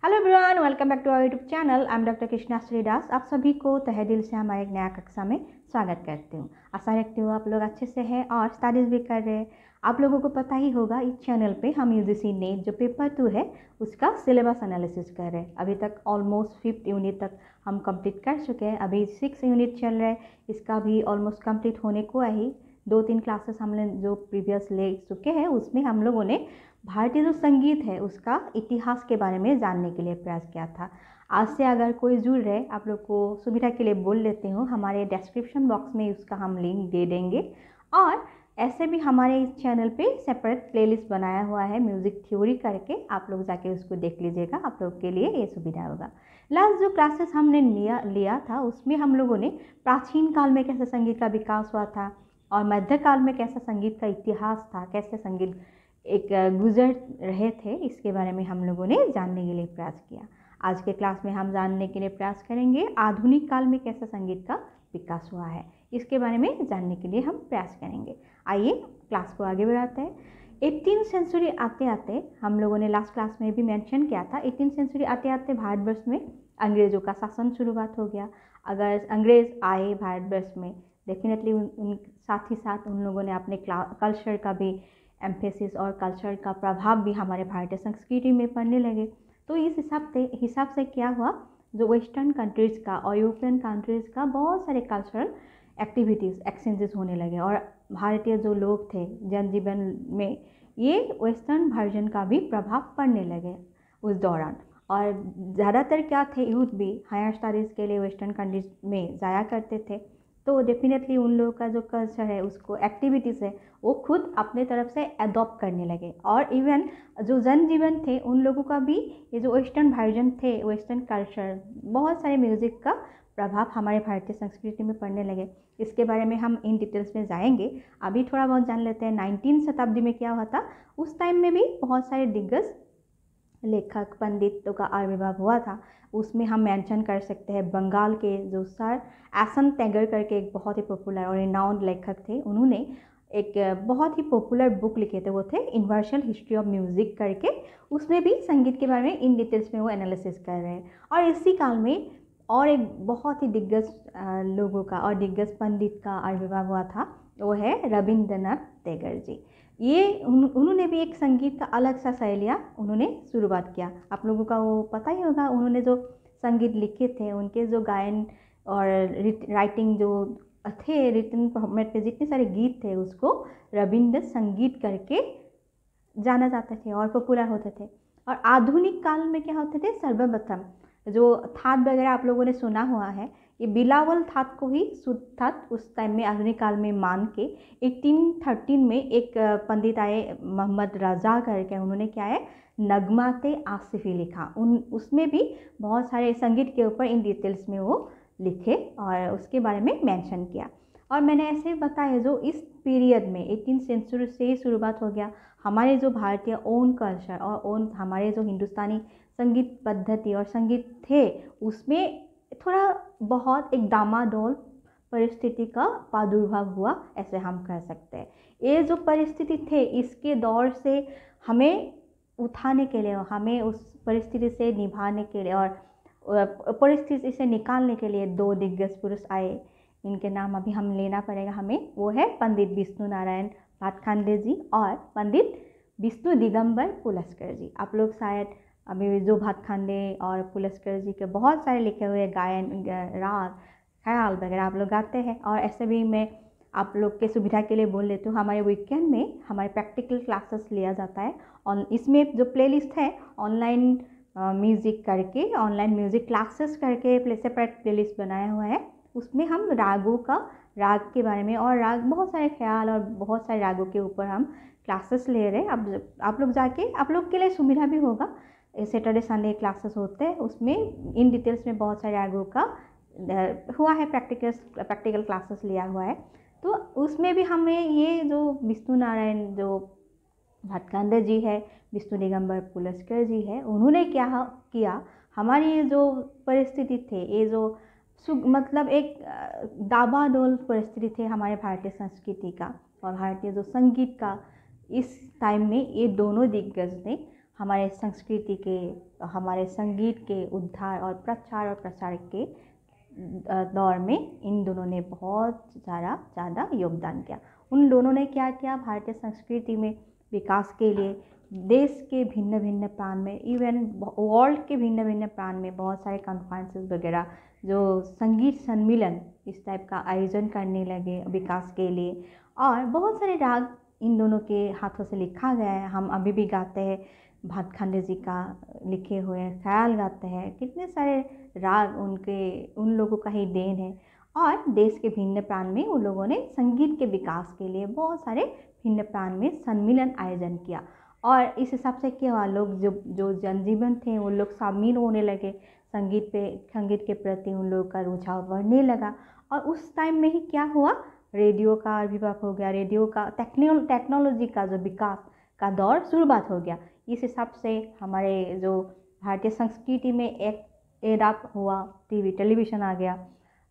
Hello everyone, welcome back to our YouTube channel. I am doctor Krishna Sridas. आप सभी को तहे दिल से हमारे एक नया कक्षा में स्वागत करती हूँ। आशा रखती हूँ आप लोग अच्छे से हैं और स्टडीज़ भी कर रहे हैं। आप लोगों को पता ही होगा, इस चैनल पे हम यूजीसी नेट जो पेपर 2 है उसका सिलेबस एनालिसिस कर रहे हैं। अभी तक ऑलमोस्ट 5th यूनिट तक हम कंप्लीट कर चुके हैं। अभी 6th यूनिट चल रहा है, इसका भी ऑलमोस्ट कंप्लीट होने को है। 2-3 क्लासेस हमने जो प्रीवियस ले चुके हैं उसमें हम लोगों ने भारतीय जो संगीत है उसका इतिहास के बारे में जानने के लिए प्रयास किया था। आज से अगर कोई जुड़ रहे, आप लोग को सुविधा के लिए बोल लेती हूँ, हमारे डिस्क्रिप्शन बॉक्स में उसका हम लिंक दे देंगे। और ऐसे भी हमारे इस चैनल पे सेपरेट प्लेलिस्ट बनाया हुआ है म्यूज़िक थ्योरी करके, आप लोग जाके उसको देख लीजिएगा, आप लोग के लिए ये सुविधा होगा। लास्ट जो क्लासेस हमने लिया था उसमें हम लोगों ने प्राचीन काल में कैसे संगीत का विकास हुआ था और मध्यकाल में कैसा संगीत का इतिहास था, कैसे संगीत एक गुजर रहे थे, इसके बारे में हम लोगों ने जानने के लिए प्रयास किया। आज के क्लास में हम जानने के लिए प्रयास करेंगे आधुनिक काल में कैसा संगीत का विकास हुआ है, इसके बारे में जानने के लिए हम प्रयास करेंगे। आइए क्लास को आगे बढ़ाते हैं। 18th सेंचुरी आते आते, हम लोगों ने लास्ट क्लास में भी मेंशन किया था, 18th सेंचुरी आते आते भारतवर्ष में अंग्रेज़ों का शासन शुरुआत हो गया। अगर अंग्रेज़ आए भारतवर्ष में, डेफिनेटली उन साथ ही साथ उन लोगों ने अपने कल्चर का भी एम्फेसिस और कल्चर का प्रभाव भी हमारे भारतीय संस्कृति में पड़ने लगे। तो इस हिसाब से क्या हुआ, जो वेस्टर्न कंट्रीज़ का और यूरोपियन कंट्रीज़ का बहुत सारे कल्चरल एक्टिविटीज़ एक्सचेंजेस होने लगे और भारतीय जो लोग थे जनजीवन में ये वेस्टर्न वर्जन का भी प्रभाव पड़ने लगे उस दौरान। और ज़्यादातर क्या थे, यूथ भी हायर स्टडीज़ के लिए वेस्टर्न कंट्रीज में जाया करते थे। तो डेफिनेटली उन लोगों का जो कल्चर है, उसको एक्टिविटीज़ है, वो खुद अपने तरफ से अडॉप्ट करने लगे। और इवन जो जनजीवन थे उन लोगों का भी ये जो वेस्टर्न वर्जन थे, वेस्टर्न कल्चर, बहुत सारे म्यूज़िक का प्रभाव हमारे भारतीय संस्कृति में पड़ने लगे। इसके बारे में हम इन डिटेल्स में जाएंगे। अभी थोड़ा बहुत जान लेते हैं 19वीं शताब्दी में क्या हुआ था। उस टाइम में भी बहुत सारे दिग्गज लेखक पंडितों का आविर्भाव हुआ था। उसमें हम मेंशन कर सकते हैं बंगाल के जो सर एसन टैगर करके एक बहुत ही पॉपुलर और रिनाउंड लेखक थे। उन्होंने एक बहुत ही पॉपुलर बुक लिखे थे, वो थे यूनिवर्सल हिस्ट्री ऑफ म्यूज़िक करके। उसमें भी संगीत के बारे में इन डिटेल्स में वो एनालिसिस कर रहे हैं। और इसी काल में और एक बहुत ही दिग्गज लोगों का और दिग्गज पंडित का आविर्भाव हुआ था, वो है रविंद्रनाथ टैगोर जी। ये उन्होंने भी एक संगीत का अलग सा शैलियाँ उन्होंने शुरुआत किया। आप लोगों का वो पता ही होगा, उन्होंने जो संगीत लिखे थे, उनके जो गायन और राइटिंग जो थे, रिटन फॉर्मेट पे जितने सारे गीत थे, उसको रविंद्र संगीत करके जाना जाते थे और पॉपुलर होते थे। और आधुनिक काल में क्या होते थे, सर्वप्रथम जो थाट वगैरह आप लोगों ने सुना हुआ है, ये बिलावल थाट को ही शुद्ध थाट उस टाइम में आधुनिक काल में मान के 1813 में एक पंडित आए मोहम्मद रजा करके, उन्होंने क्या है नगमाते आसिफी लिखा। उसमें भी बहुत सारे संगीत के ऊपर इन डिटेल्स में वो लिखे और उसके बारे में मेंशन किया। और मैंने ऐसे बताया जो इस पीरियड में 18th सेंचुरी से ही शुरुआत हो गया। हमारे जो भारतीय ओन कल्चर और ओन हमारे जो हिंदुस्तानी संगीत पद्धति और संगीत थे, उसमें थोड़ा बहुत एक डामाडोल परिस्थिति का प्रादुर्भाव हुआ, ऐसे हम कह सकते हैं। ये जो परिस्थिति थे, इसके दौर से हमें उठाने के लिए, हमें उस परिस्थिति से निभाने के लिए और परिस्थिति से निकालने के लिए दो दिग्गज पुरुष आए। इनके नाम अभी हम लेना पड़ेगा हमें, वो है पंडित विष्णु नारायण भातखंडे जी और पंडित विष्णु दिगंबर पुलस्कर जी। आप लोग शायद अभी जो भातखंडे और पुलस्कर जी के बहुत सारे लिखे हुए गायन, राग, ख्याल वगैरह आप लोग गाते हैं। और ऐसे भी मैं आप लोग के सुविधा के लिए बोल लेती हूँ, हमारे वीकेंड में हमारे प्रैक्टिकल क्लासेस लिया जाता है और इसमें जो प्लेलिस्ट है ऑनलाइन म्यूज़िक करके, ऑनलाइन म्यूज़िक क्लासेस करके सेपरेट प्लेलिस्ट बनाया हुआ है। उसमें हम रागों का, राग के बारे में और राग, बहुत सारे ख्याल और बहुत सारे रागों के ऊपर हम क्लासेस ले रहे हैं। अब आप लोग जाके, आप लोग के लिए सुविधा भी होगा, सैटरडे संडे क्लासेस होते हैं, उसमें इन डिटेल्स में बहुत सारे रागों का हुआ है, प्रैक्टिकल क्लासेस लिया हुआ है। तो उसमें भी हमें ये जो विष्णु नारायण जो भातखंडे जी है, विष्णु दिगंबर पुलस्कर जी है, उन्होंने क्या किया, हमारी ये जो परिस्थिति थे, ये जो मतलब एक दाबाडोल परिस्थिति थे हमारे भारतीय संस्कृति का और भारतीय जो संगीत का, इस टाइम में ये दोनों दिग्गज ने हमारे संस्कृति के, हमारे संगीत के उद्धार और प्रचार और प्रसार के दौर में इन दोनों ने बहुत ज़्यादा योगदान किया। उन दोनों ने क्या किया, भारतीय संस्कृति में विकास के लिए देश के भिन्न भिन्न प्रांत में, इवन वर्ल्ड के भिन्न भिन्न प्रांत में बहुत सारे कॉन्फ्रेंसेस वगैरह, जो संगीत सम्मेलन इस टाइप का आयोजन करने लगे विकास के लिए। और बहुत सारे राग इन दोनों के हाथों से लिखा गया है। हम अभी भी गाते हैं, भातखंडे जी का लिखे हुए ख्याल गाते हैं, कितने सारे राग उन लोगों का ही देन है। और देश के भिन्न प्रांत में उन लोगों ने संगीत के विकास के लिए बहुत सारे भिन्न प्रांत में सम्मेलन आयोजन किया। और इस हिसाब से क्या हुआ, लोग जो जनजीवन थे वो लोग शामिल होने लगे संगीत के प्रति, उन लोगों का रुझाव बढ़ने लगा। और उस टाइम में ही क्या हुआ, रेडियो का आविर्भाव हो गया, रेडियो का टेक्नोलॉजी का जो विकास का दौर शुरुआत हो गया। इस हिसाब से हमारे जो भारतीय संस्कृति में एक एरा हुआ, टेलीविज़न आ गया,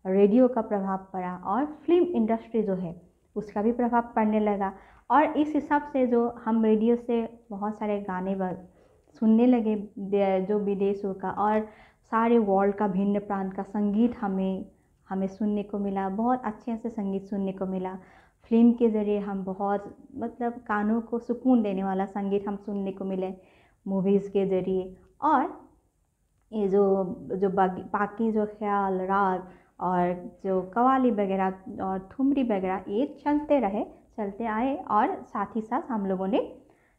रेडियो का प्रभाव पड़ा और फिल्म इंडस्ट्री जो है उसका भी प्रभाव पड़ने लगा। और इस हिसाब से जो हम रेडियो से बहुत सारे गाने सुनने लगे जो विदेशों का और सारे वर्ल्ड का भिन्न प्रांत का संगीत हमें सुनने को मिला, बहुत अच्छे से संगीत सुनने को मिला। फिल्म के ज़रिए हम बहुत मतलब कानों को सुकून देने वाला संगीत हम सुनने को मिले मूवीज़ के ज़रिए। और ये जो बाकी जो ख्याल, राग और जो कव्वाली वगैरह और ठुमरी वगैरह ये चलते आए। और साथ ही साथ हम लोगों ने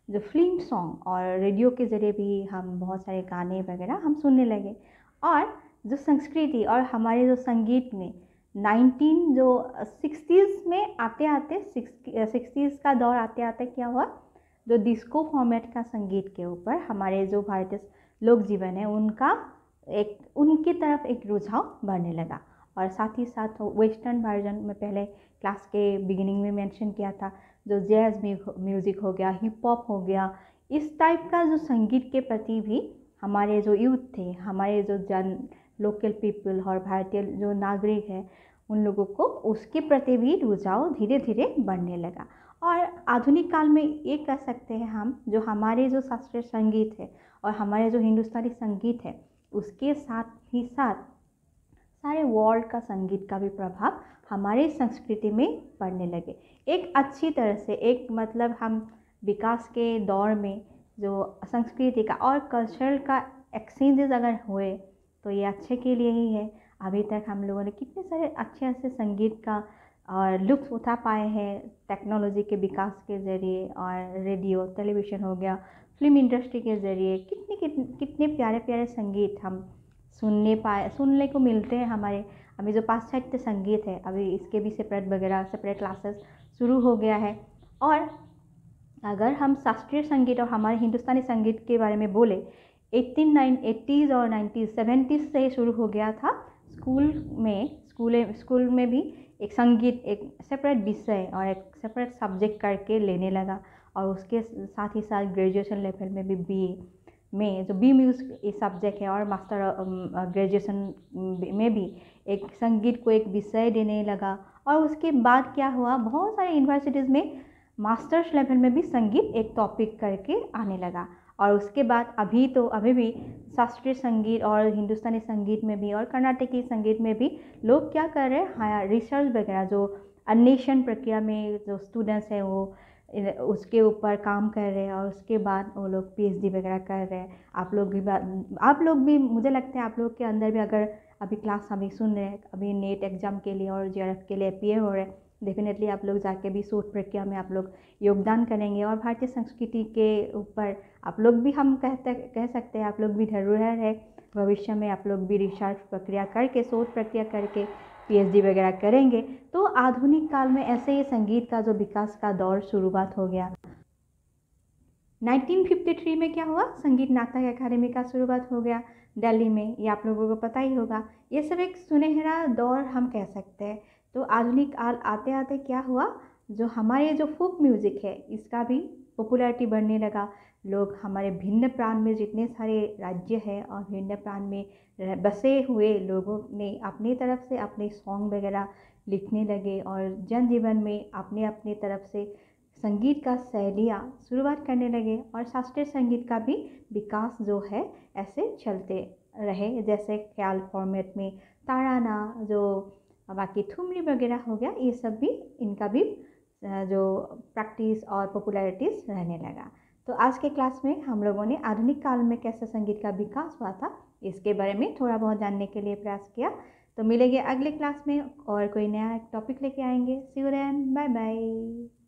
जो फिल्म सॉन्ग और रेडियो के ज़रिए भी हम बहुत सारे गाने वगैरह हम सुनने लगे। और जो संस्कृति और हमारे जो संगीत में 60s में आते 60s का दौर आते क्या हुआ, जो डिस्को फॉर्मेट का संगीत के ऊपर हमारे जो भारतीय लोक जीवन है उनकी तरफ एक रुझाव बढ़ने लगा। और साथ ही साथ वेस्टर्न वर्जन में पहले क्लास के बिगिनिंग में मेंशन किया था, जो जैज़ म्यूज़िक हो गया, हिप हॉप हो गया, इस टाइप का जो संगीत के प्रति भी हमारे जो यूथ थे, हमारे जो लोकल पीपल और भारतीय जो नागरिक हैं उन लोगों को उसके प्रति भी रुझाव धीरे धीरे बढ़ने लगा। और आधुनिक काल में ये कह सकते हैं हम, जो हमारे जो शास्त्रीय संगीत है और हमारे जो हिंदुस्तानी संगीत है उसके साथ ही साथ सारे वर्ल्ड का संगीत का भी प्रभाव हमारे संस्कृति में पड़ने लगे। एक अच्छी तरह से एक मतलब हम विकास के दौर में जो संस्कृति का और कल्चरल का एक्सचेंजेस अगर हुए तो ये अच्छे के लिए ही है। अभी तक हम लोगों ने कितने सारे अच्छे संगीत का और लुत्फ़ उठा पाए हैं टेक्नोलॉजी के विकास के ज़रिए, और रेडियो, टेलीविज़न हो गया, फिल्म इंडस्ट्री के ज़रिए कितने प्यारे प्यारे संगीत हम सुनने को मिलते हैं। हमारे अभी जो पाश्चात्य संगीत है, अभी इसके भी सेपरेट क्लासेस शुरू हो गया है। और अगर हम शास्त्रीय संगीत और हमारे हिंदुस्तानी संगीत के बारे में बोले, 80s और 70s से शुरू हो गया था। स्कूल में भी एक संगीत एक सेपरेट विषय और एक सेपरेट सब्जेक्ट करके लेने लगा। और उसके साथ ही साथ ग्रेजुएशन लेवल में भी बी म्यूज़िक सब्जेक्ट है, और मास्टर ग्रेजुएशन में भी एक संगीत को एक विषय देने लगा। और उसके बाद क्या हुआ, बहुत सारे यूनिवर्सिटीज़ में मास्टर्स लेवल में भी संगीत एक टॉपिक करके आने लगा। और उसके बाद अभी भी शास्त्रीय संगीत और हिंदुस्तानी संगीत में भी और कर्नाटकी संगीत में भी लोग क्या कर रहे हैं, रिसर्च वगैरह जो अन्वेषण प्रक्रिया में जो स्टूडेंट्स हैं वो उसके ऊपर काम कर रहे हैं। और उसके बाद वो लोग PhD वगैरह कर रहे हैं। आप लोग भी मुझे लगता है आप लोग के अंदर भी, अगर अभी क्लास अभी सुन रहे हैं, अभी नेट एग्ज़ाम के लिए और JRF के लिए अपीयर हो रहे हैं, डेफिनेटली आप लोग जाके भी शोध प्रक्रिया में आप लोग योगदान करेंगे। और भारतीय संस्कृति के ऊपर आप लोग भी हम कह सकते हैं आप लोग भी धरोहर है। भविष्य में आप लोग भी रिसर्च प्रक्रिया करके, शोध प्रक्रिया करके PhD वगैरह करेंगे। तो आधुनिक काल में ऐसे ही संगीत का जो विकास का दौर शुरुआत हो गया। 1953 में क्या हुआ, संगीत नाटक अकादमी का शुरुआत हो गया दिल्ली में, ये आप लोगों को पता ही होगा। ये सब एक सुनहरा दौर हम कह सकते हैं। तो आधुनिक काल आते आते क्या हुआ, जो हमारे जो फोक म्यूज़िक है इसका भी पॉपुलैरिटी बढ़ने लगा। लोग हमारे भिन्न प्रांत में जितने सारे राज्य हैं और भिन्न प्रांत में बसे हुए लोगों ने अपनी तरफ से अपने सॉन्ग वगैरह लिखने लगे और जनजीवन में अपने अपने तरफ से संगीत का शैलियाँ शुरुआत करने लगे और शास्त्रीय संगीत का भी विकास जो है ऐसे चलते रहे। जैसे ख्याल फॉर्मेट में ताराना, जो बाकी ठुमरी वगैरह हो गया, ये सब भी इनका भी जो प्रैक्टिस और पॉपुलैरिटीज़ रहने लगा। तो आज के क्लास में हम लोगों ने आधुनिक काल में कैसे संगीत का विकास हुआ था इसके बारे में थोड़ा बहुत जानने के लिए प्रयास किया। तो मिलेंगे अगले क्लास में और कोई नया टॉपिक लेके आएंगे। सी यू देन, बाय बाय।